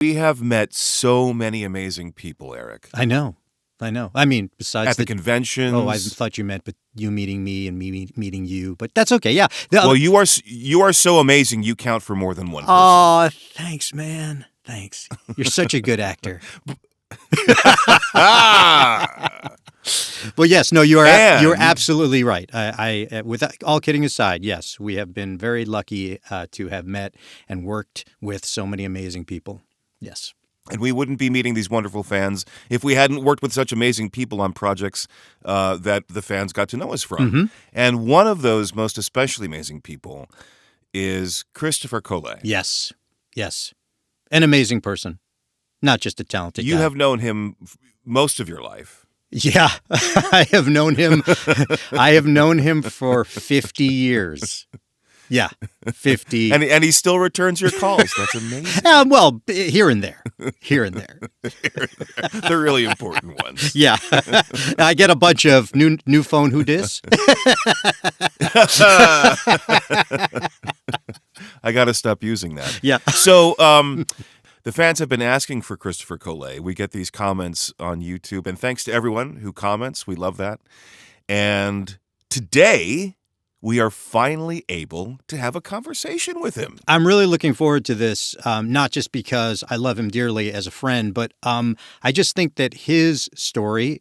We have met so many amazing people, Eric. I know. I mean, besides at the conventions. Oh, I thought you meant you meeting me and me meeting you, but that's okay. Yeah. Well, you are so amazing. You count for more than one person. Oh, thanks, man. Thanks. You're such a good actor. Well, yes, no, you're absolutely right. I with all kidding aside, yes, we have been very lucky to have met and worked with so many amazing people. Yes. And we wouldn't be meeting these wonderful fans if we hadn't worked with such amazing people on projects that the fans got to know us from. Mm-hmm. And one of those most especially amazing people is Christopher Collet. Yes. An amazing person, not just a talented guy. You have known him most of your life. Yeah, I have known him. I have known him for 50 years. Yeah, 50. And he still returns your calls. That's amazing. Well, here and there. They're really important ones. Yeah. I get a bunch of new phone who dis. I got to stop using that. Yeah. So the fans have been asking for Christopher Collet. We get these comments on YouTube, and thanks to everyone who comments. We love that. And today, we are finally able to have a conversation with him. I'm really looking forward to this, not just because I love him dearly as a friend, but I just think that his story,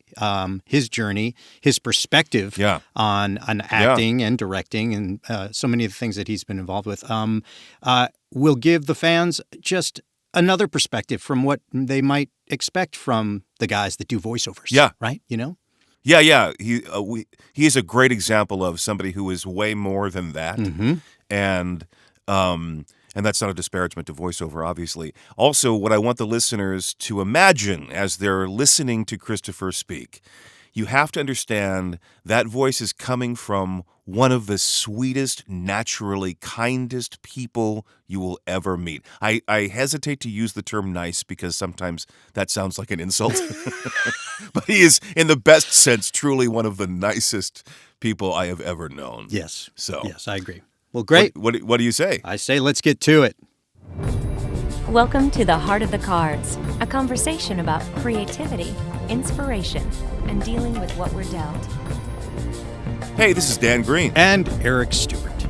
his journey, his perspective on acting and directing and so many of the things that he's been involved with will give the fans just another perspective from what they might expect from the guys that do voiceovers. Yeah. Right? You know? Yeah. He is a great example of somebody who is way more than that, and that's not a disparagement to voiceover, obviously. Also, what I want the listeners to imagine as they're listening to Christopher speak, you have to understand that voice is coming from one of the sweetest, naturally kindest people you will ever meet. I hesitate to use the term nice because sometimes that sounds like an insult. But he is, in the best sense, truly one of the nicest people I have ever known. Yes. So yes, I agree. Well, great. What do you say? I say let's get to it. Welcome to the Heart of the Cards, a conversation about creativity, inspiration, and dealing with what we're dealt. Hey, this is Dan Green. And Eric Stewart.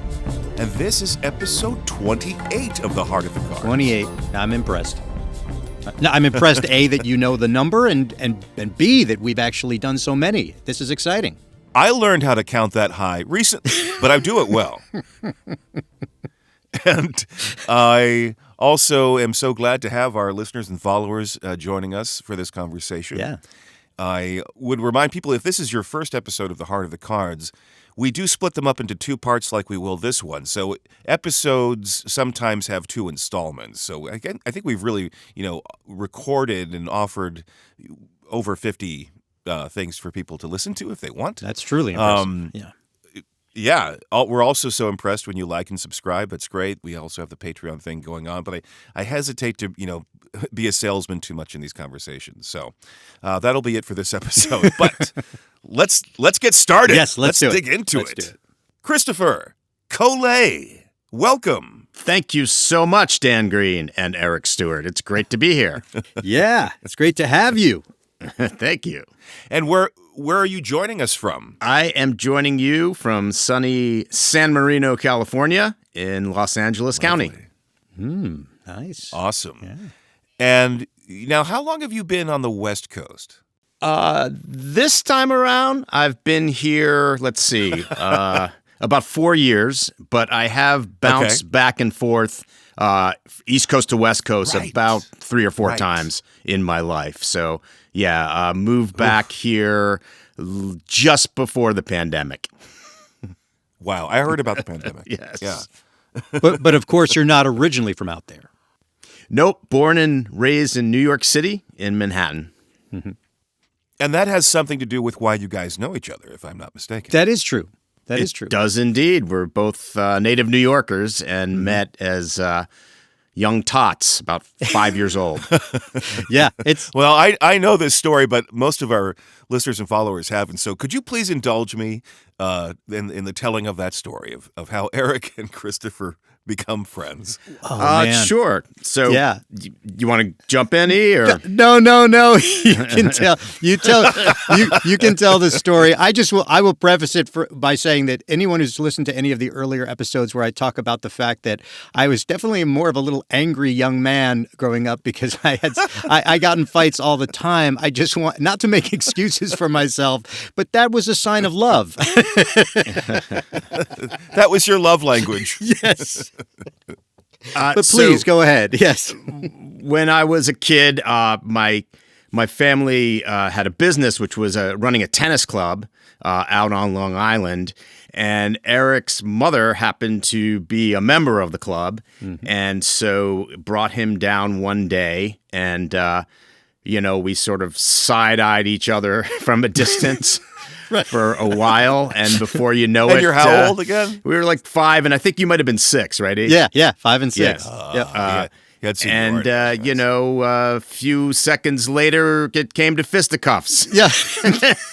And this is episode 28 of The Heart of the Cards. 28. I'm impressed. No, I'm impressed, A, that you know the number, and B, that we've actually done so many. This is exciting. I learned how to count that high recently, but I do it well. And I also am so glad to have our listeners and followers joining us for this conversation. Yeah. I would remind people, if this is your first episode of The Heart of the Cards, we do split them up into two parts like we will this one. So episodes sometimes have two installments. So again, I think we've really, recorded and offered over 50 things for people to listen to if they want. That's truly impressive. Yeah. We're also so impressed when you like and subscribe. That's great. We also have the Patreon thing going on. But I hesitate to, be a salesman too much in these conversations. So that'll be it for this episode. But let's get started. Yes, let's dig into it. Christopher Collet, welcome. Thank you so much, Dan Green and Eric Stewart. It's great to be here. Yeah, it's great to have you. Thank you. And where are you joining us from? I am joining you from sunny San Marino, California, in Los Angeles County. Nice. Awesome. Yeah. And now, how long have you been on the West Coast? This time around, I've been here, let's see, about 4 years, but I have bounced back and forth East Coast to West Coast about 3 or 4 times in my life. So, moved back here just before the pandemic. Wow, I heard about the pandemic. Yes. Yeah. But of course, you're not originally from out there. Nope, born and raised in New York City in Manhattan. Mm-hmm. And that has something to do with why you guys know each other, if I'm not mistaken. That is true. It does indeed. We're both native New Yorkers and met as young tots, about 5 years old. Yeah. Well, I know this story, but most of our listeners and followers haven't. So could you please indulge me in the telling of that story of how Eric and Christopher become friends? Oh, man. Sure. So, Yeah. you want to jump in, E, or No. You can tell. You can tell the story. I will preface it by saying that anyone who's listened to any of the earlier episodes where I talk about the fact that I was definitely more of a little angry young man growing up because I got in fights all the time. I just want not to make excuses for myself, but that was a sign of love. That was your love language. Yes. But please go ahead. Yes. When I was a kid, my family had a business which was running a tennis club out on Long Island, and Eric's mother happened to be a member of the club, and so brought him down one day, and we sort of side-eyed each other from a distance. Right. For a while, and before you know it... And you're how old again? We were like 5, and I think you might have been 6, right? Yeah, 5 and 6. Yeah. A few seconds later, it came to fisticuffs. Yeah.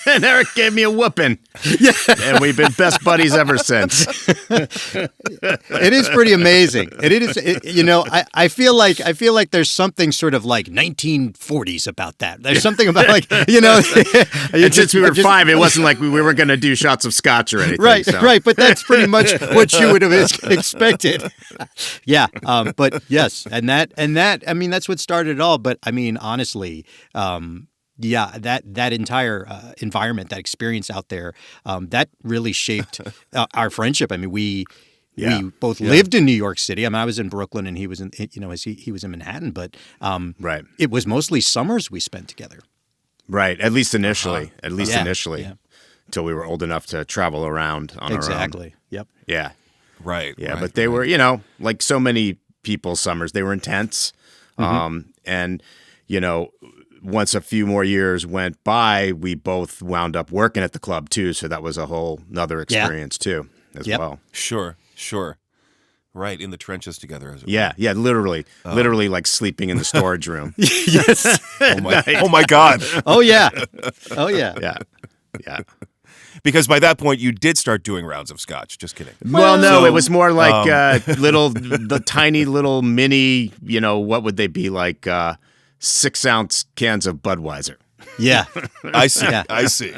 And Eric gave me a whooping. Yeah. And we've been best buddies ever since. It is pretty amazing. I feel like there's something sort of like 1940s about that. There's something about And since we were 5, it wasn't like we were going to do shots of scotch or anything. Right. But that's pretty much what you would have expected. Yeah. But yes. And that, I mean, that's what started it all. But I mean, honestly, that entire environment, that experience out there, that really shaped our friendship. I mean, we both lived in New York City. I mean, I was in Brooklyn and he was in, he was in Manhattan, but right. It was mostly summers we spent together. Right. At least initially. Yeah. Until we were old enough to travel around on our own. Exactly. Yep. Yeah. Right. Yeah. Right, but they were, like so many people's summers, they were intense. And, once a few more years went by, we both wound up working at the club too. So that was a whole nother experience too, as well. Sure. Right. In the trenches together. As it were. Yeah. Literally like sleeping in the storage room. Yes. Oh my God. Oh yeah. Yeah. Because by that point, you did start doing rounds of scotch. Just kidding. Well, no, it was more like the tiny little mini, what would they be, like 6-ounce cans of Budweiser. Yeah. I see. Yeah. I see.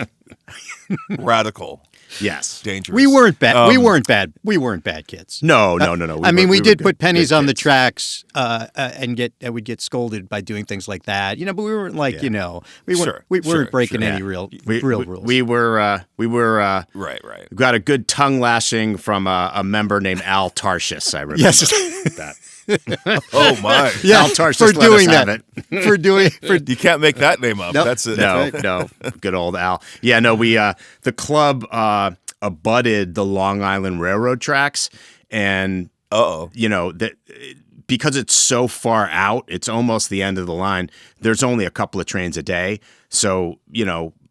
Radical. Yes. Dangerous. We weren't bad. We weren't bad kids. No. We did put pennies on the tracks and we'd get scolded by doing things like that. But we weren't like, we weren't breaking any real rules. We were right. Got a good tongue lashing from a member named Al Tarshis, I remember. Yes. That. Oh my! Yeah, Al Tarshis for doing that. You can't make that name up. Nope. That's it. No, good old Al. Yeah, no, we the club abutted the Long Island Railroad tracks, and because it's so far out, it's almost the end of the line. There's only a couple of trains a day, so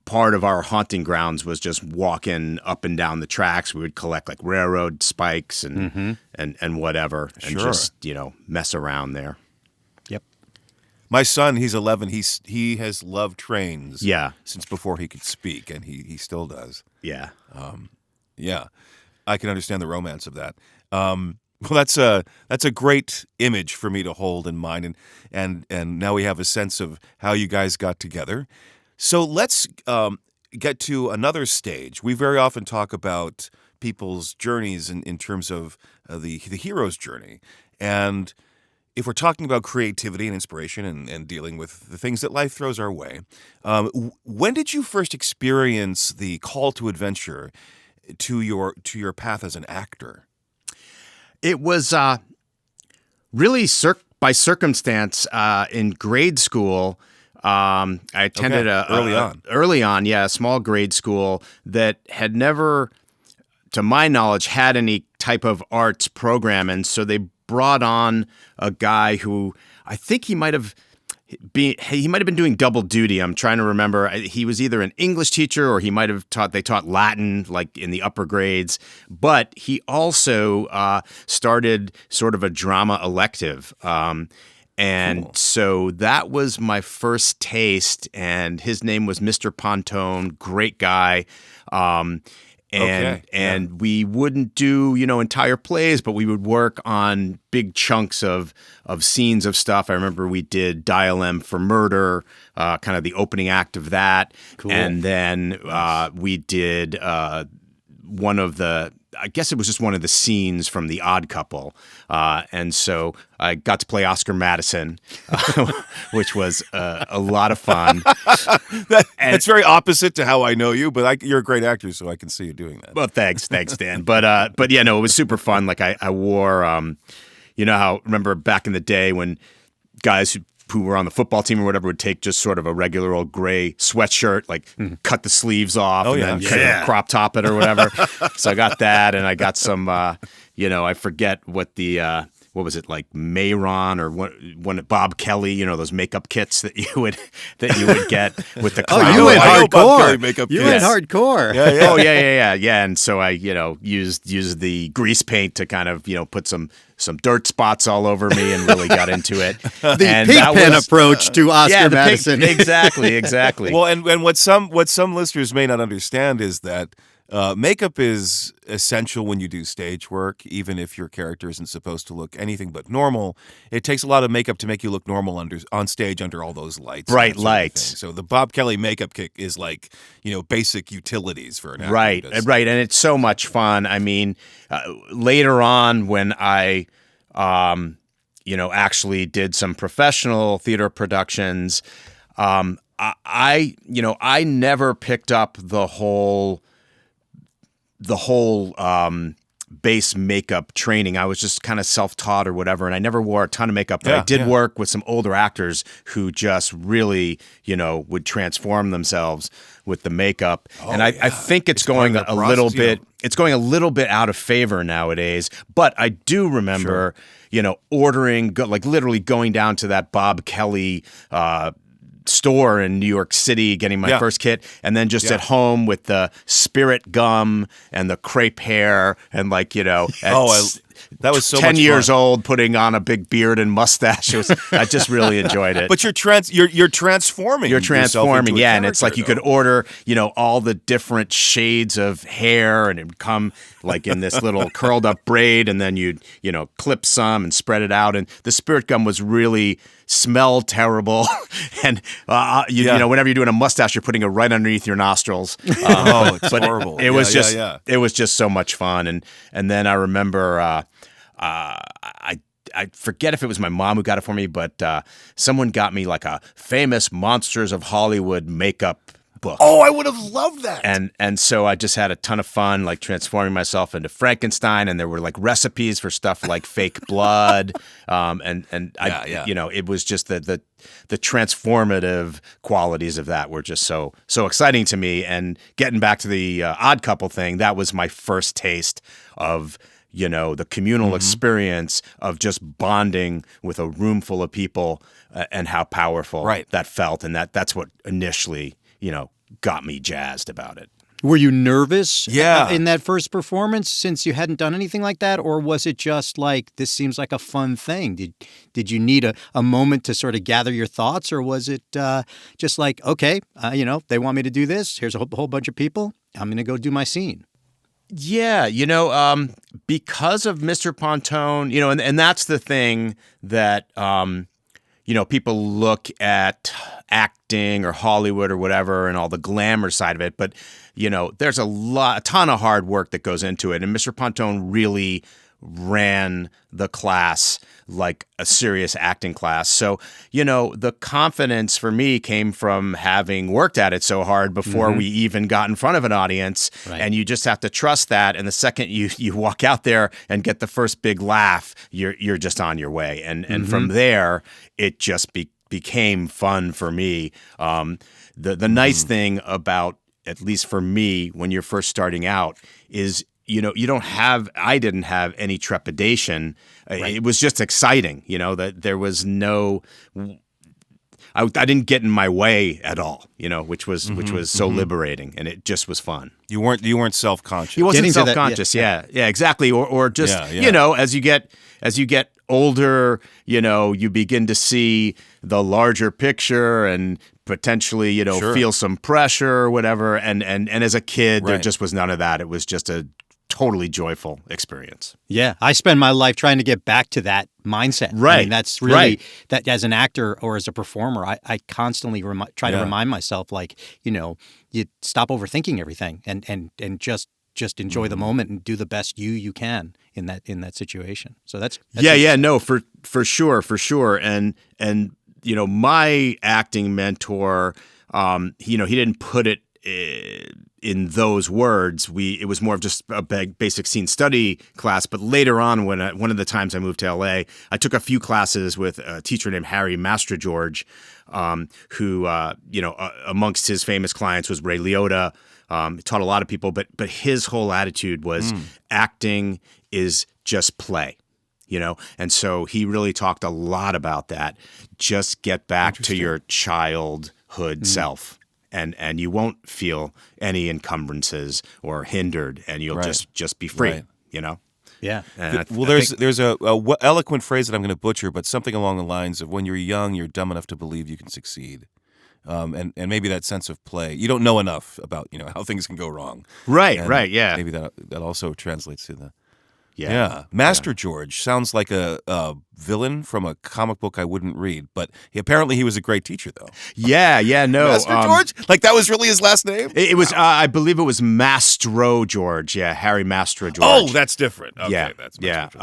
part of our haunting grounds was just walking up and down the tracks. We would collect like railroad spikes and whatever, and just mess around there. Yep. My son, he's 11. He has loved trains. Yeah. Since before he could speak, and he still does. Yeah. Yeah. I can understand the romance of that. Well, that's a great image for me to hold in mind, and now we have a sense of how you guys got together. So let's get to another stage. We very often talk about people's journeys in terms of the hero's journey. And if we're talking about creativity and inspiration and dealing with the things that life throws our way, when did you first experience the call to adventure to your path as an actor? It was really by circumstance in grade school. I attended early on, a small grade school that had never, to my knowledge, had any type of arts program, and so they brought on a guy who I think he might have been doing double duty. I'm trying to remember. He was either an English teacher or he might have taught Latin like in the upper grades, but he also started sort of a drama elective. And cool. So that was my first taste, and his name was Mr. Pontone, great guy. And we wouldn't do, entire plays, but we would work on big chunks of scenes of stuff. I remember we did Dial M for Murder, kind of the opening act of that. Cool. And then we did one of the, I guess it was just one of the scenes from The Odd Couple. And so I got to play Oscar Madison, which was a lot of fun. That's very opposite to how I know you, but you're a great actor, so I can see you doing that. Well, thanks, Dan. But yeah, no, it was super fun. Like I wore, remember back in the day when guys who were on the football team or whatever would take just sort of a regular old gray sweatshirt, like cut the sleeves off and then kind of crop top it or whatever. So I got that, and I got some, I forget what the, what was it, like Mayron or one Bob Kelly, those makeup kits that you would get with the clown. Oh, you went hardcore. You went hardcore. Yeah. Oh, yeah. And so I, used the grease paint to kind of, put some dirt spots all over me and really got into it. The pigpen approach to Oscar Madison. Exactly. Well, and what some listeners may not understand is that makeup is essential when you do stage work, even if your character isn't supposed to look anything but normal. It takes a lot of makeup to make you look normal on stage under all those lights. Bright lights. So the Bob Kelly makeup kit is like, basic utilities for an actor. Right. And it's so much fun. I mean, later on when I, actually did some professional theater productions, I never picked up the whole base makeup training. I was just kind of self-taught or whatever, and I never wore a ton of makeup, but I did work with some older actors who just really, would transform themselves with the makeup. And I think it's going a little bit, it's going a little bit out of favor nowadays, but I do remember, ordering, literally going down to that Bob Kelly, store in New York City, getting my first kit, and then just at home with the spirit gum and the crepe hair, and that was so 10 much years fun. Old, putting on a big beard and mustache. I just really enjoyed it. But you're transforming. You're transforming, and it's like you could though. order, all the different shades of hair, and it would come like in this little curled up braid, and then you'd, clip some and spread it out. And the spirit gum was really smelled terrible, and whenever you're doing a mustache, you're putting it right underneath your nostrils. It's horrible. It was it was just so much fun, and then I remember I forget if it was my mom who got it for me, but someone got me like a famous Monsters of Hollywood makeup book. Oh, I would have loved that. And so I just had a ton of fun, like transforming myself into Frankenstein, and there were like recipes for stuff like fake blood, it was just the transformative qualities of that were just so exciting to me. And getting back to the Odd Couple thing, that was my first taste of the communal experience of just bonding with a room full of people and how powerful that felt, and that's what initially got me jazzed about it. Were you nervous Yeah. in that first performance since you hadn't done anything like that? Or was it just like, this seems like a fun thing? Did you need a moment to sort of gather your thoughts? Or was it just like, okay, they want me to do this. Here's a whole bunch of people. I'm going to go do my scene. Yeah, because of Mr. Pontone, and that's the thing that, people look at acting or Hollywood or whatever and all the glamour side of it, but, there's a ton of hard work that goes into it. And Mr. Pontone really ran the class like a serious acting class. So, the confidence for me came from having worked at it so hard before we even got in front of an audience. Right. And you just have to trust that. And the second you walk out there and get the first big laugh, you're just on your way. And from there, it just became fun for me. The nice thing about, at least for me, when you're first starting out is, I didn't have any trepidation. Right. It was just exciting, that there was no, I didn't get in my way at all, which was so liberating, and it just was fun. You weren't self-conscious. You wasn't self-conscious. Yeah, exactly. Or just, as you get older, you begin to see the larger picture and potentially, feel some pressure or whatever. And as a kid, there just was none of that. It was just a totally joyful experience. Yeah, I spend my life trying to get back to that mindset. Right. I mean, that's really that as an actor or as a performer, I constantly try to remind myself, like, you stop overthinking everything and just enjoy the moment and do the best you can in that situation. So that's no, for sure. And my acting mentor, he didn't put it in those words. It was more of just a basic scene study class. But later on, when one of the times I moved to LA, I took a few classes with a teacher named Harry Mastrogeorge, who amongst his famous clients was Ray Liotta. Taught a lot of people, but his whole attitude was acting is just play. And so he really talked a lot about that. Just get back to your childhood self. And you won't feel any encumbrances or hindered, and you'll just be free, Yeah. There's a eloquent phrase that I'm going to butcher, but something along the lines of, when you're young, you're dumb enough to believe you can succeed. And maybe that sense of play. You don't know enough about, how things can go wrong. Right, and right, yeah. Maybe that also translates to the... Yeah. Master George sounds like a villain from a comic book I wouldn't read, but apparently he was a great teacher, though. Yeah, no. Master George? Like, that was really his last name? It was, I believe it was Mastro George. Yeah, Harry Mastro George. Oh, that's different. Okay, yeah, that's George.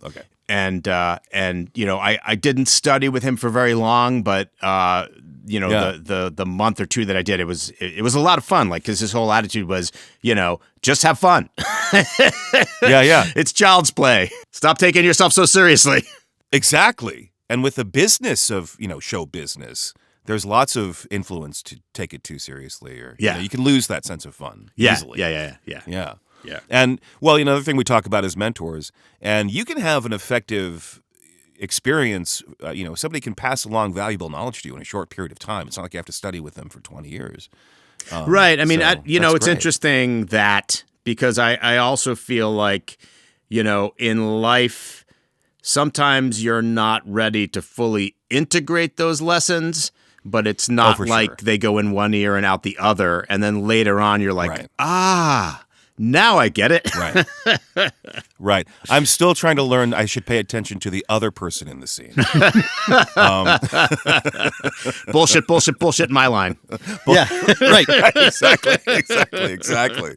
Okay. And I didn't study with him for very long, but the month or two that I did, it was a lot of fun. Like, because his whole attitude was, just have fun. Yeah. It's child's play. Stop taking yourself so seriously. Exactly. And with the business of, show business, there's lots of influence to take it too seriously, or you can lose that sense of fun easily. Yeah. And, another thing we talk about is mentors, and you can have an effective experience. Somebody can pass along valuable knowledge to you in a short period of time. It's not like you have to study with them for 20 years. Right. I mean, it's great. interesting that, because I also feel like, in life, sometimes you're not ready to fully integrate those lessons, but it's not like they go in one ear and out the other. And then later on, you're like, now I get it. Right. Right. I'm still trying to learn I should pay attention to the other person in the scene. Bullshit, my line. Yeah, right. Exactly.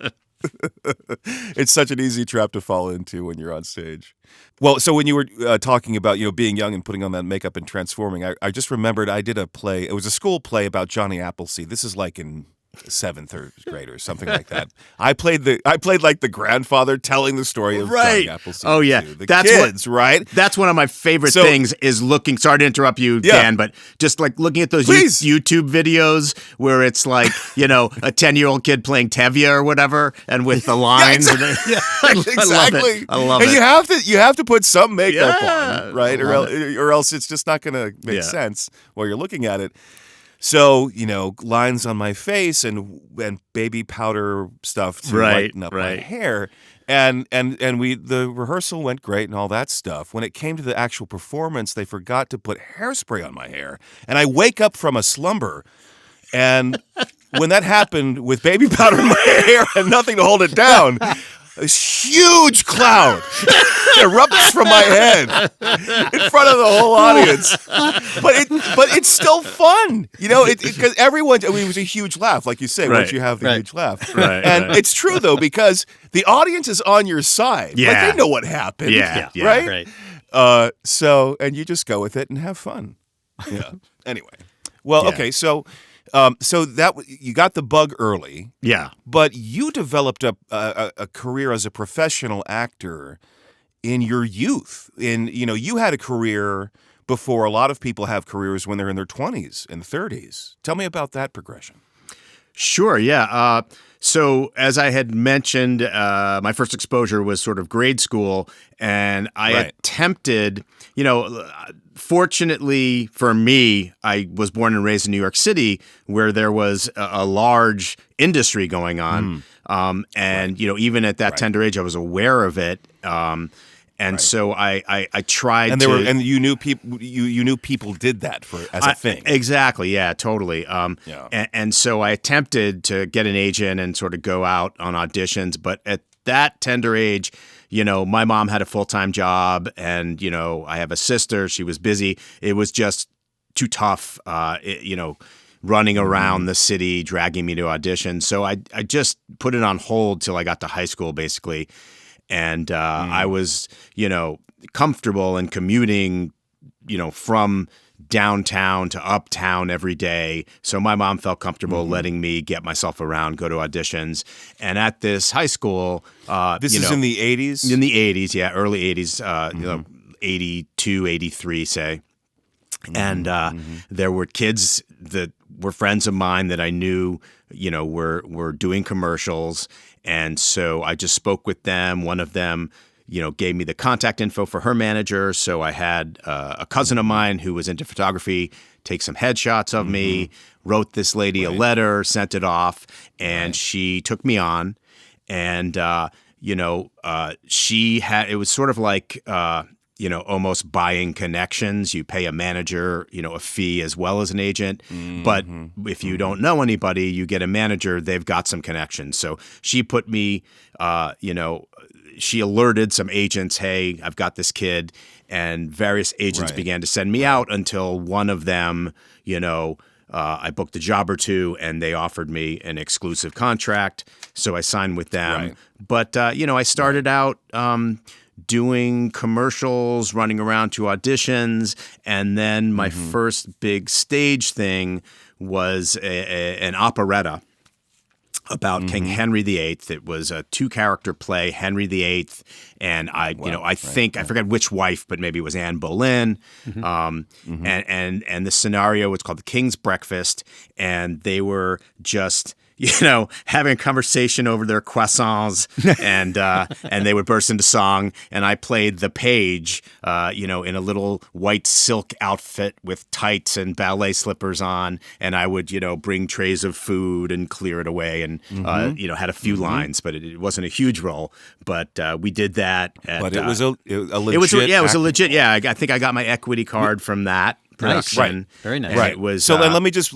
It's such an easy trap to fall into when you're on stage. Well, so when you were talking about, being young and putting on that makeup and transforming, I just remembered I did a play. It was a school play about Johnny Appleseed. This is like in 7th grade or something like that. I played like the grandfather telling the story of Johnny Appleseed. Oh yeah, that's kids, right? That's one of my favorite things is looking. Sorry to interrupt you, Dan, but just like looking at those YouTube videos where it's like a 10-year-old kid playing Tevye or whatever, and with the lines. Exactly. I love it. And you have to put some makeup on, right? Or else it's just not going to make sense while you're looking at it. So, lines on my face and baby powder stuff to lighten up my hair. And the rehearsal went great and all that stuff. When it came to the actual performance, they forgot to put hairspray on my hair. And I wake up from a slumber, and when that happened with baby powder in my hair and nothing to hold it down, this huge cloud erupts from my head in front of the whole audience. But it's still fun, because everyone. I mean, it was a huge laugh, like you say, once you have the huge laugh. And it's true though, because the audience is on your side. Yeah, like, they know what happened. Yeah, right. And you just go with it and have fun. Yeah. Anyway, okay, so that you got the bug early, but you developed a career as a professional actor in your youth. You had a career before a lot of people have careers when they're in their 20s and 30s. Tell me about that progression. Sure, yeah. So as I had mentioned, my first exposure was sort of grade school, and I attempted, fortunately for me, I was born and raised in New York City, where there was a large industry going on. And, even at that tender age, I was aware of it. And so I tried and to... and you knew people you knew people did that as a thing. Exactly, yeah, totally. And so I attempted to get an agent and sort of go out on auditions, but at that tender age, my mom had a full-time job, and I have a sister. She was busy. It was just too tough, running around the city, dragging me to auditions. So I just put it on hold till I got to high school, basically. And I was, comfortable in commuting, from downtown to uptown every day. So my mom felt comfortable letting me get myself around, go to auditions. And at this high school, this is in the 80s? In the 80s, yeah, early 80s, 82, 83, say. And there were kids that were friends of mine that I knew, were doing commercials. And so I just spoke with them. One of them, gave me the contact info for her manager. So I had a cousin of mine who was into photography take some headshots of me, wrote this lady a letter, sent it off, and she took me on. And, she had – it was sort of like almost buying connections. You pay a manager, a fee as well as an agent. But if you don't know anybody, you get a manager, they've got some connections. So she put me, she alerted some agents, hey, I've got this kid. And various agents began to send me out until one of them, I booked a job or two, and they offered me an exclusive contract. So I signed with them. But, I started out doing commercials, running around to auditions, and then my first big stage thing was an operetta about King Henry VIII. It was a 2-character play, Henry VIII, and I forget which wife, but maybe it was Anne Boleyn. And the scenario was called The King's Breakfast, and they were just having a conversation over their croissants, and they would burst into song. And I played the page, in a little white silk outfit with tights and ballet slippers on. And I would, bring trays of food and clear it away, and had a few lines, but it wasn't a huge role. But we did that. But it was a legit. It was a legit. Yeah, I think I got my equity card from that production. Nice. Very nice. Right. It was, so let me just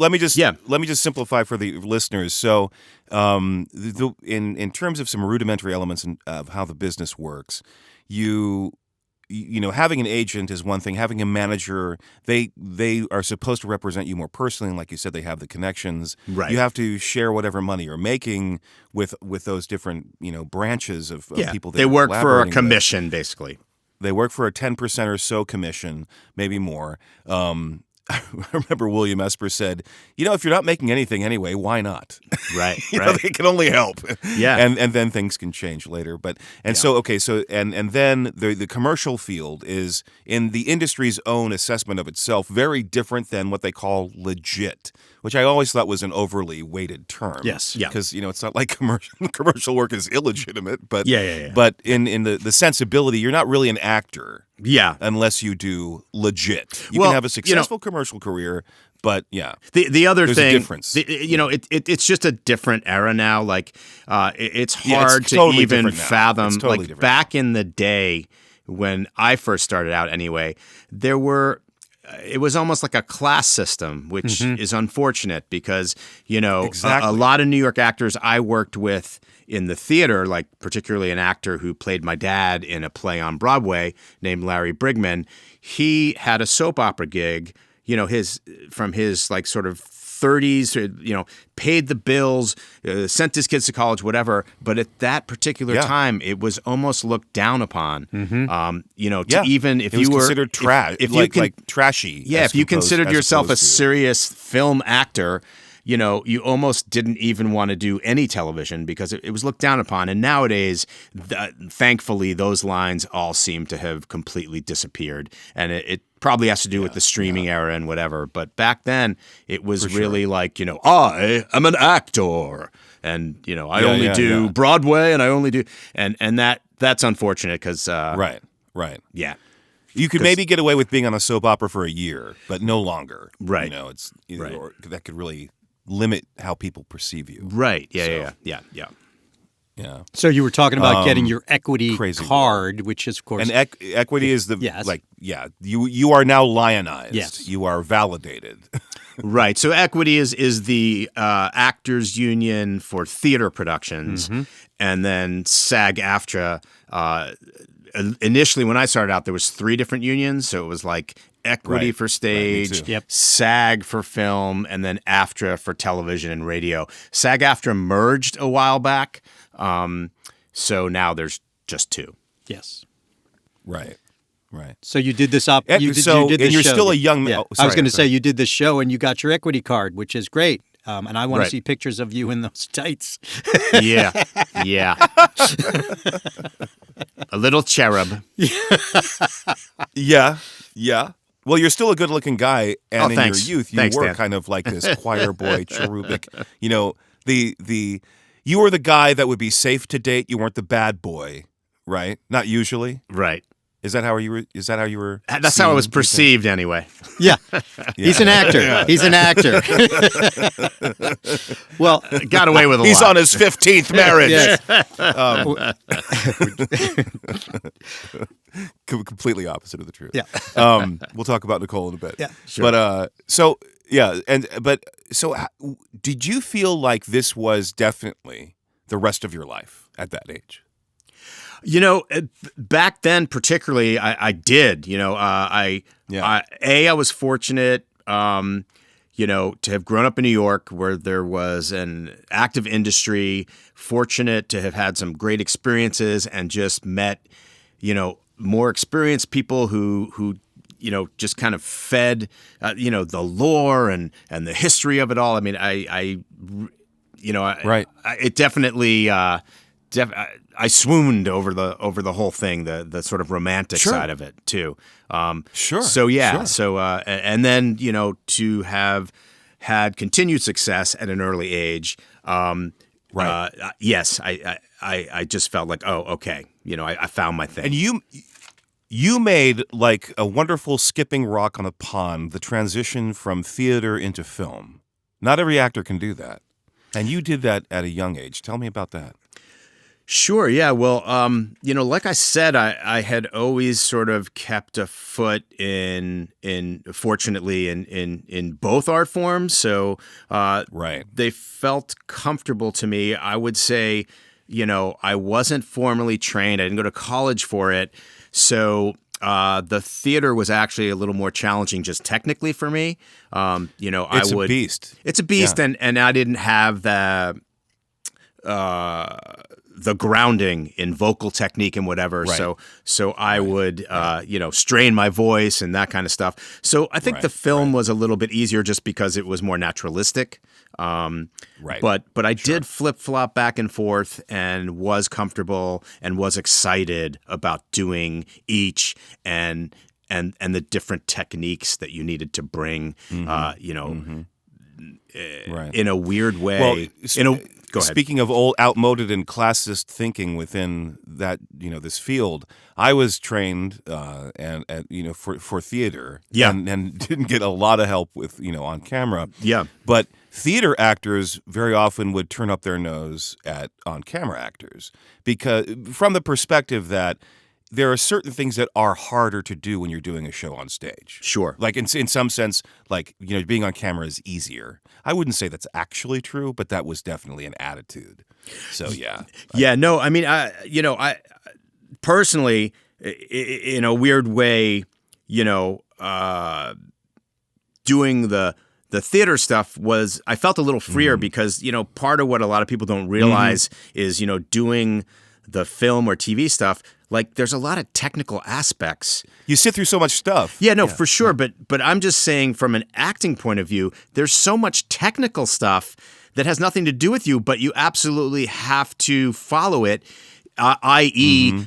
simplify for the listeners. So, in terms of some rudimentary elements of how the business works, having an agent is one thing. Having a manager, they are supposed to represent you more personally. And like you said, they have the connections. Right. You have to share whatever money you're making with those different branches of people. They work for a commission, basically. They work for a 10% or so commission, maybe more. I remember William Esper said, if you're not making anything anyway, why not? Right, It can only help. Yeah. And then things can change later. And then the commercial field is, in the industry's own assessment of itself, very different than what they call legit, which I always thought was an overly weighted term. Yes. Yeah. Because, it's not like commercial work is illegitimate, but yeah. But in the sensibility, you're not really an actor. Yeah. Unless you do legit. You can have a successful commercial career, but yeah. The other there's thing, a difference. It's just a different era now. Like, it's hard it's totally to even fathom. It's totally like, different. Back in the day when I first started out anyway, it was almost like a class system, which is unfortunate because, a lot of New York actors I worked with in the theater, like particularly an actor who played my dad in a play on Broadway named Larry Brigman, he had a soap opera gig, from his like sort of 30s, paid the bills, sent his kids to college, whatever. But at that particular time, it was almost looked down upon. Even if you were considered trash, like trashy. Yeah, if you considered yourself a serious film actor, you almost didn't even want to do any television because it was looked down upon. And nowadays, thankfully, those lines all seem to have completely disappeared. And it probably has to do with the streaming era and whatever. But back then, it was really like, I am an actor. And, I only do Broadway and I only do – and that's unfortunate because Right. Yeah. You could maybe get away with being on a soap opera for a year, but no longer. Right. It's or that could really limit how people perceive you. Right. Yeah. Yeah. So you were talking about getting your equity crazy card, which is, of course... And equity is the, Yes. you are now lionized. Yes. You are validated. Right. So equity is the actors union for theater productions, and then SAG-AFTRA. Initially, when I started out, there was 3 different unions. So it was like equity for stage, SAG for film, and then AFTRA for television and radio. SAG-AFTRA merged a while back, so now there's just 2. Yes. Right. So you did this up. And you did this you're show. still a young man. Yeah. Oh, I was going to sorry. say you did this show and you got your equity card, which is great. And I want to Right. see pictures of you in those tights. Yeah. A little cherub. Yeah. Well, you're still a good-looking guy, and in thanks. your youth, you Thanks, were Dan. kind of like this choir boy, cherubic. You know, you were the guy that would be safe to date. You weren't the bad boy, right? Not usually. Right. Is that how you were? That's how it was perceived anyway. Yeah. He's an actor. Yeah. He's an actor. Well, Got away with a He's lot. on his 15th marriage. yes. Completely opposite of the truth. Yeah. We'll talk about Nicole in a bit. Yeah, sure. But did you feel like this was definitely the rest of your life at that age? You know, back then, particularly, I did. You know, I was fortunate, to have grown up in New York, where there was an active industry. Fortunate to have had some great experiences and just met, more experienced people who just kind of fed, the lore and the history of it all. I mean, it definitely. I swooned over the whole thing, the sort of romantic side of it too. Sure. So yeah. Sure. So and then to have had continued success at an early age. Yes, I just felt like, oh, okay, I found my thing. And you made like a wonderful skipping rock on a pond, the transition from theater into film. Not every actor can do that. And you did that at a young age. Tell me about that. Sure. Yeah. Well, like I said, I had always sort of kept a foot fortunately in both art forms. So, they felt comfortable to me. I would say, I wasn't formally trained. I didn't go to college for it. So, the theater was actually a little more challenging just technically for me. It's a beast. It's a beast. Yeah. And I didn't have the grounding in vocal technique and whatever. Right. So I would, strain my voice and that kind of stuff. So I think the film was a little bit easier just because it was more naturalistic. But I did flip-flop back and forth and was comfortable and was excited about doing each and the different techniques that you needed to bring, in a weird way. Well, Go ahead. Speaking of old, outmoded and classist thinking within that, this field, I was trained for theater, and didn't get a lot of help with on camera. Yeah, but theater actors very often would turn up their nose at on camera actors because from the perspective that there are certain things that are harder to do when you're doing a show on stage. Sure. Like in some sense, like, being on camera is easier. I wouldn't say that's actually true, but that was definitely an attitude. So, yeah. Yeah, no, I mean, I personally, in a weird way, doing the theater stuff was, I felt a little freer because, part of what a lot of people don't realize is, doing the film or TV stuff, like there's a lot of technical aspects. You sit through so much stuff. Yeah, no, for sure. But I'm just saying from an acting point of view, there's so much technical stuff that has nothing to do with you, but you absolutely have to follow it, i.e.,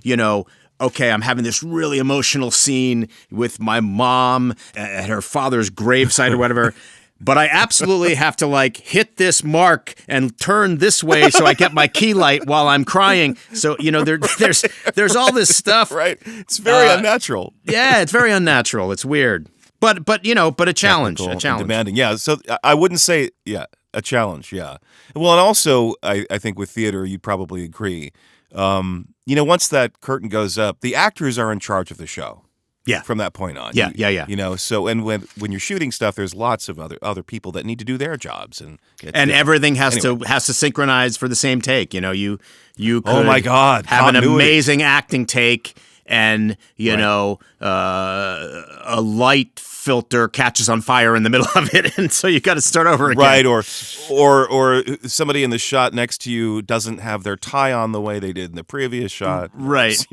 okay, I'm having this really emotional scene with my mom at her father's gravesite or whatever. But I absolutely have to hit this mark and turn this way so I get my key light while I'm crying. So there's all this stuff. Right. It's very unnatural. Yeah, it's very unnatural. It's weird. But a challenge. Technical A challenge. and demanding. Yeah. So I wouldn't say a challenge, yeah. Well, and also, I think with theater, you'd probably agree. Once that curtain goes up, the actors are in charge of the show. Yeah. From that point on. Yeah. So and when you're shooting stuff, there's lots of other people that need to do their jobs, and everything has to synchronize for the same take. You could oh my God, have continuity. an amazing acting take, and a light filter catches on fire in the middle of it, and so you got to start over again. Right, or somebody in the shot next to you doesn't have their tie on the way they did in the previous shot. Right.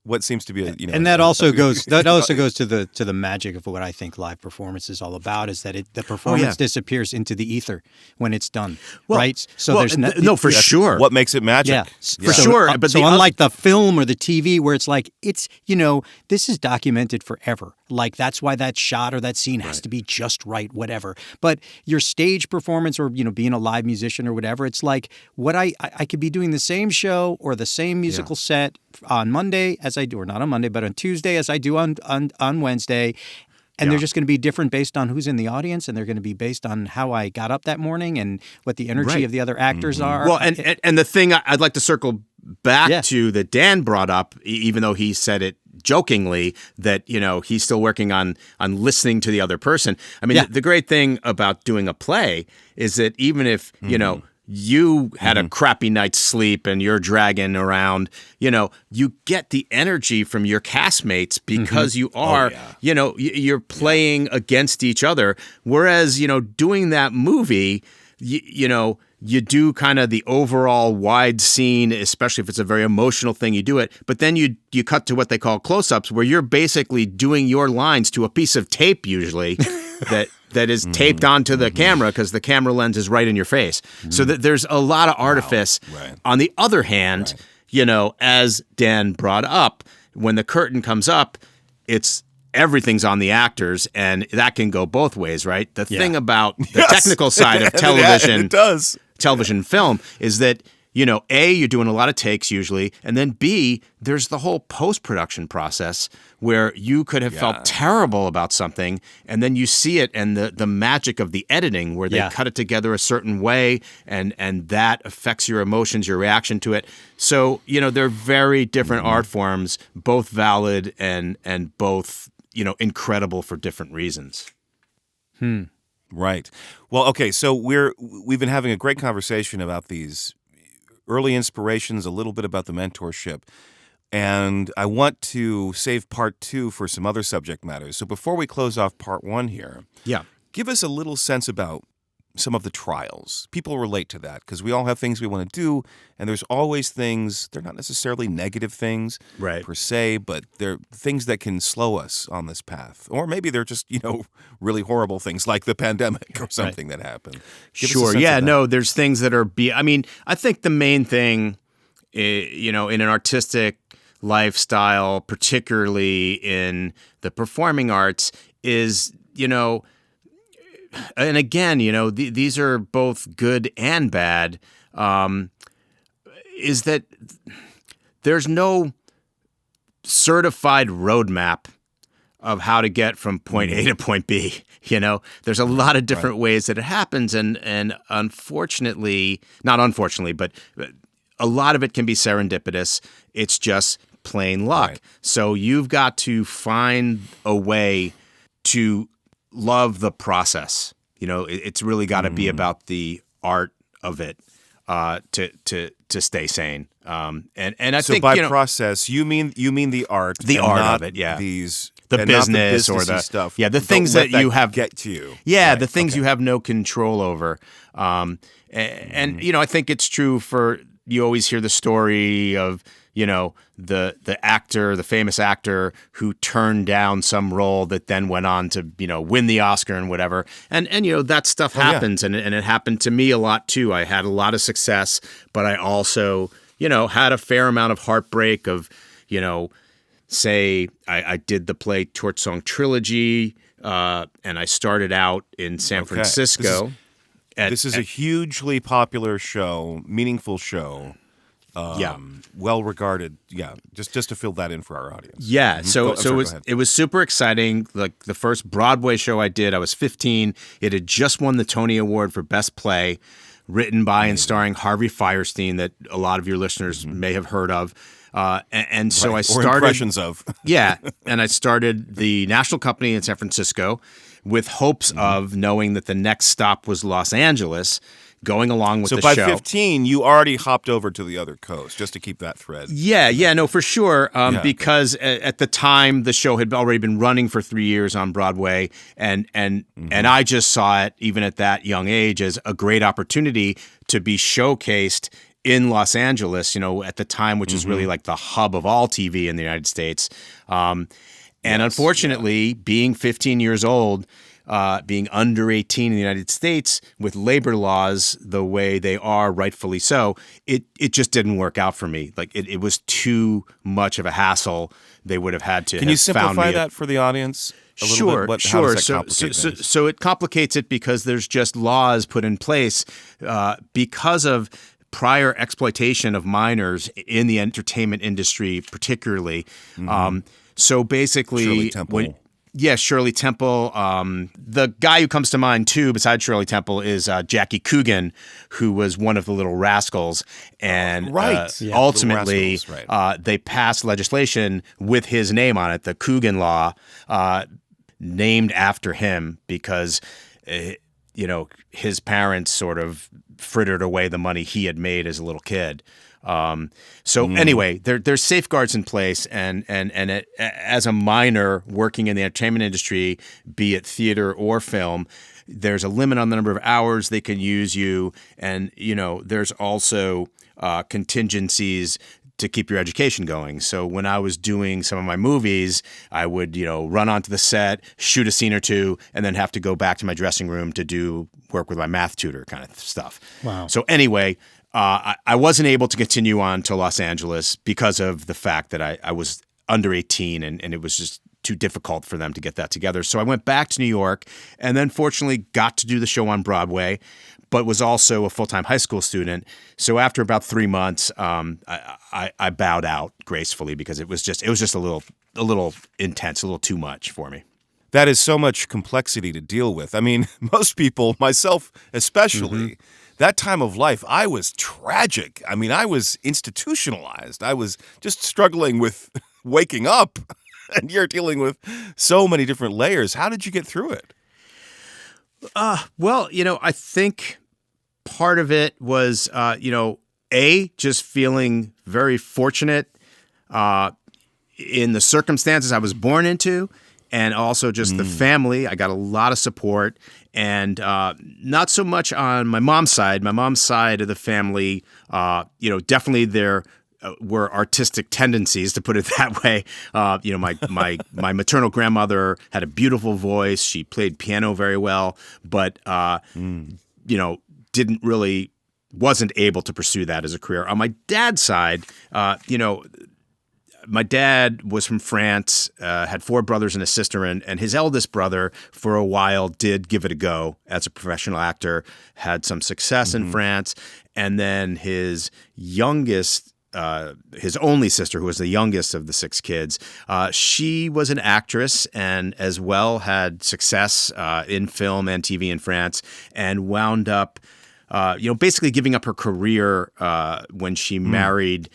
What seems to be and that also goes to the magic of what I think live performance is all about, is that the performance disappears into the ether when it's done, right? So there's for sure. What makes it magic? Yeah, for sure. But unlike the film or the TV, where it's like this is documented forever. Like that's why that shot or that scene has to be just right, whatever. But your stage performance, or being a live musician or whatever, it's like what I could be doing the same show or the same musical set on Monday as I do, or not on Monday, but on Tuesday as I do on Wednesday. And they're just going to be different based on who's in the audience, and they're going to be based on how I got up that morning and what the energy of the other actors are. Well, and the thing I'd like to circle back to that Dan brought up, even though he said it jokingly, that he's still working on listening to the other person. I mean, the great thing about doing a play is that even if you had a crappy night's sleep and you're dragging around, you get the energy from your castmates because you are, you're playing against each other. Whereas, doing that movie, you do kind of the overall wide scene, especially if it's a very emotional thing, you do it. But then you cut to what they call close-ups, where you're basically doing your lines to a piece of tape usually that is taped onto the camera, because the camera lens is right in your face. So that there's a lot of artifice. Right. On the other hand, as Dan brought up, when the curtain comes up, everything's on the actors, and that can go both ways, right? The thing about the technical side of television, television film, is that A, you're doing a lot of takes usually, and then B, there's the whole post-production process where you could have felt terrible about something, and then you see it, and the magic of the editing where they cut it together a certain way, and that affects your emotions, your reaction to it. So, they're very different art forms, both valid and both, incredible for different reasons. Right. Well, okay, so we've been having a great conversation about these early inspirations, a little bit about the mentorship, and I want to save part 2 for some other subject matters. So before we close off part 1 here, give us a little sense about some of the trials. People relate to that because we all have things we want to do, and there's always things, they're not necessarily negative things per se, but they're things that can slow us on this path. Or maybe they're just, really horrible things like the pandemic or something that happened. Sure. Yeah, no, there's things that are, I think the main thing, in an artistic lifestyle, particularly in the performing arts, is, and again, these are both good and bad, is that there's no certified roadmap of how to get from point A to point B. There's a lot of different ways that it happens, and unfortunately, not unfortunately, but a lot of it can be serendipitous. It's just plain luck. Right. So you've got to find a way to love the process. It's really got to be about the art of it to stay sane. And I so think by process you mean the art, of it, the business or the stuff, the things that you have get to you, the things you have no control over. And I think it's true for, you always hear the story of the actor, the famous actor who turned down some role that then went on to, win the Oscar and whatever. And that stuff happens. And it happened to me a lot too. I had a lot of success, but I also, had a fair amount of heartbreak of, say I did the play Torch Song Trilogy, and I started out in San Francisco. This is a hugely popular show, meaningful show. well regarded. Yeah, just to fill that in for our audience. Yeah, Mm-hmm. it was super exciting. Like the first Broadway show I did, I was 15. It had just won the Tony Award for Best Play, written by and starring Harvey Fierstein, that a lot of your listeners may have heard of. And so I started or impressions of. Yeah, and I started the national company in San Francisco with hopes of knowing that the next stop was Los Angeles, going along with the show. So by 15, you already hopped over to the other coast, just to keep that thread. Yeah, no, for sure. Because at the time, the show had already been running for 3 years on Broadway, and I just saw it, even at that young age, as a great opportunity to be showcased in Los Angeles, at the time, which is really like the hub of all TV in the United States. Unfortunately, being 15 years old, being under 18 in the United States with labor laws the way they are, rightfully so, it just didn't work out for me. Like it was too much of a hassle. They would have had to. Can you simplify that for the audience? Sure. How does that complicate things? So it complicates it because there's just laws put in place because of prior exploitation of minors in the entertainment industry, particularly. So basically, Shirley Temple. Shirley Temple. The guy who comes to mind too, besides Shirley Temple, is Jackie Coogan, who was one of the Little Rascals, and ultimately they passed legislation with his name on it, the Coogan Law, named after him because his parents sort of frittered away the money he had made as a little kid. Anyway, there's safeguards in place, and as a minor working in the entertainment industry, be it theater or film, there's a limit on the number of hours they can use you, and there's also contingencies to keep your education going. So when I was doing some of my movies, I would, run onto the set, shoot a scene or two, and then have to go back to my dressing room to do work with my math tutor kind of stuff. Wow. So anyway, I wasn't able to continue on to Los Angeles because of the fact that I was under 18 and it was just too difficult for them to get that together. So I went back to New York and then fortunately got to do the show on Broadway, but was also a full-time high school student. So after about 3 months, I bowed out gracefully because it was just a little intense, a little too much for me. That is so much complexity to deal with. I mean, most people, myself especially, that time of life, I was tragic. I mean, I was institutionalized. I was just struggling with waking up, and you're dealing with so many different layers. How did you get through it? Well, I think part of it was, just feeling very fortunate in the circumstances I was born into, and also just the family. I got a lot of support, and not so much on my mom's side. My mom's side of the family, definitely there were artistic tendencies, to put it that way. My maternal grandmother had a beautiful voice. She played piano very well, but wasn't able to pursue that as a career. On my dad's side, my dad was from France, had 4 brothers and a sister, and his eldest brother, for a while, did give it a go as a professional actor, had some success in France, and then his youngest, his only sister, who was the youngest of the 6 kids, she was an actress and as well had success in film and TV in France, and wound up basically giving up her career when she married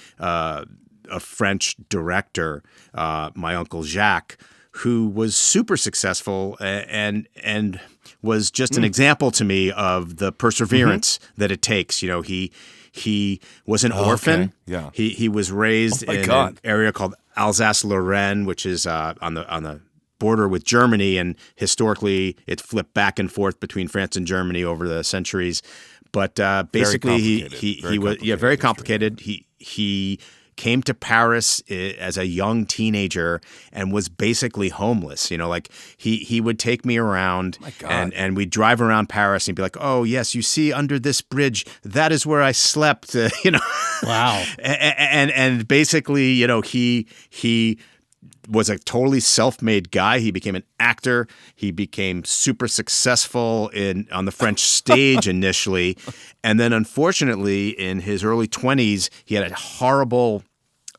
a French director, my uncle Jacques, who was super successful and was just an example to me of the perseverance that it takes. He was an orphan. Okay. Yeah. He was raised in an area called Alsace-Lorraine, which is on the border with Germany, and historically it flipped back and forth between France and Germany over the centuries. But basically, he was very complicated. He came to Paris as a young teenager and was basically homeless. He would take me around and we'd drive around Paris and be like, oh, yes, you see under this bridge, that is where I slept, Wow. And basically, he was a totally self-made guy. He became an actor. He became super successful on the French stage initially. And then unfortunately, in his early 20s, he had a horrible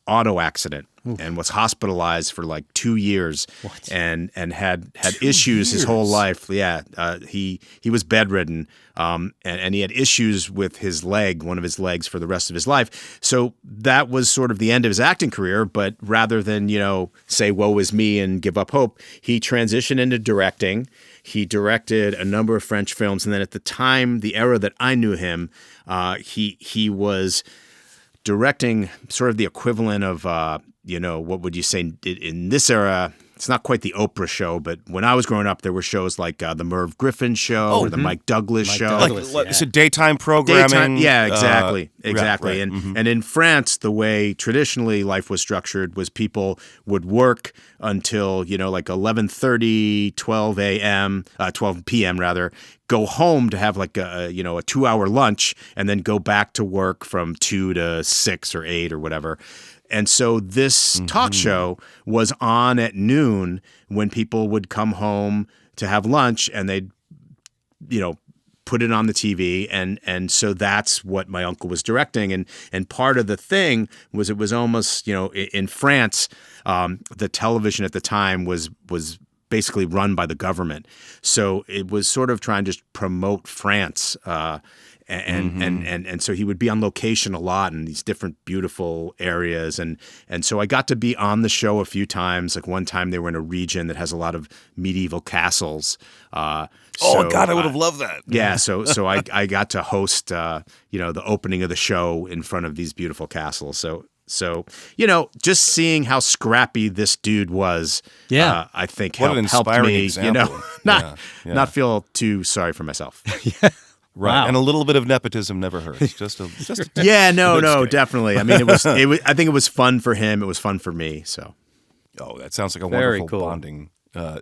auto accident and was hospitalized for like 2 years. What? And had issues his whole life. Yeah, he was bedridden, and he had issues with his leg, one of his legs, for the rest of his life. So that was sort of the end of his acting career. But rather than say woe is me and give up hope, he transitioned into directing. He directed a number of French films, and then at the time, the era that I knew him, he was directing sort of the equivalent of, what would you say in this era? It's not quite the Oprah show, but when I was growing up, there were shows like the Merv Griffin show or the Mike Douglas show. It's a daytime programming. Yeah, exactly. Right. And in France, the way traditionally life was structured was people would work until, like 11:30, 12 a.m., 12 p.m. rather, go home to have like a 2-hour lunch and then go back to work from 2 to 6 or 8 or whatever. And so this talk show was on at noon when people would come home to have lunch, and they'd, put it on the TV. And so that's what my uncle was directing. And part of the thing was, it was almost, in France, the television at the time was basically run by the government. So it was sort of trying to just promote France, and so he would be on location a lot in these different beautiful areas. And so I got to be on the show a few times. Like one time they were in a region that has a lot of medieval castles. I would have loved that. Yeah. So I got to host, the opening of the show in front of these beautiful castles. So, just seeing how scrappy this dude was, I think helped me, example. not feel too sorry for myself. Right, wow. And a little bit of nepotism never hurts. Just a yeah, no, definitely. I mean, it was. I think it was fun for him. It was fun for me. So, that sounds like a Very wonderful cool. bonding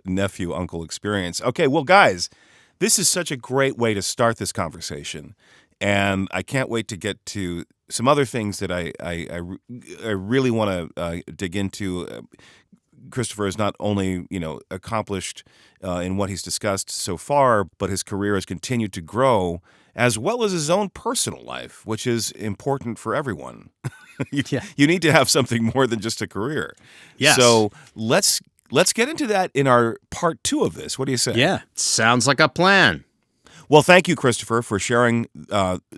nephew-uncle experience. Okay, well, guys, this is such a great way to start this conversation, and I can't wait to get to some other things that I really want to dig into. Christopher is not only, accomplished in what he's discussed so far, but his career has continued to grow, as well as his own personal life, which is important for everyone. You need to have something more than just a career. Yes. So let's get into that in our part 2 of this. What do you say? Yeah. sounds like a plan. Well, thank you, Christopher, for sharing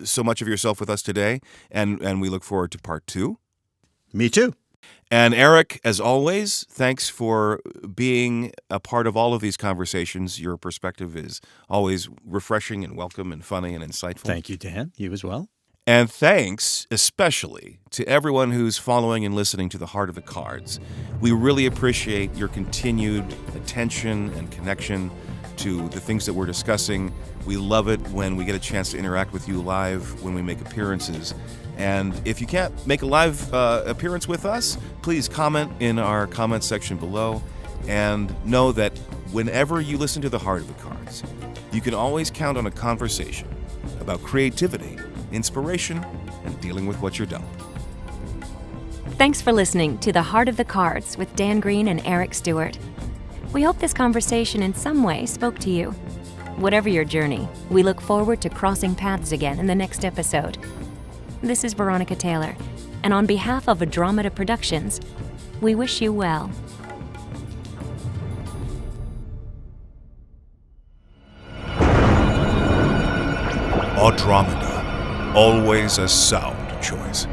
so much of yourself with us today, and we look forward to part 2. Me too. And Eric, as always, thanks for being a part of all of these conversations. Your perspective is always refreshing and welcome and funny and insightful. Thank you, Dan. You as well. And thanks especially to everyone who's following and listening to The Heart of the Cards. We really appreciate your continued attention and connection to the things that we're discussing. We love it when we get a chance to interact with you live when we make appearances. And if you can't make a live appearance with us, please comment in our comment section below. And know that whenever you listen to The Heart of the Cards, you can always count on a conversation about creativity, inspiration, and dealing with what you're dealt. Thanks for listening to The Heart of the Cards with Dan Green and Eric Stuart. We hope this conversation in some way spoke to you. Whatever your journey, we look forward to crossing paths again in the next episode. This is Veronica Taylor, and on behalf of Andromeda Productions, we wish you well. Andromeda, always a sound choice.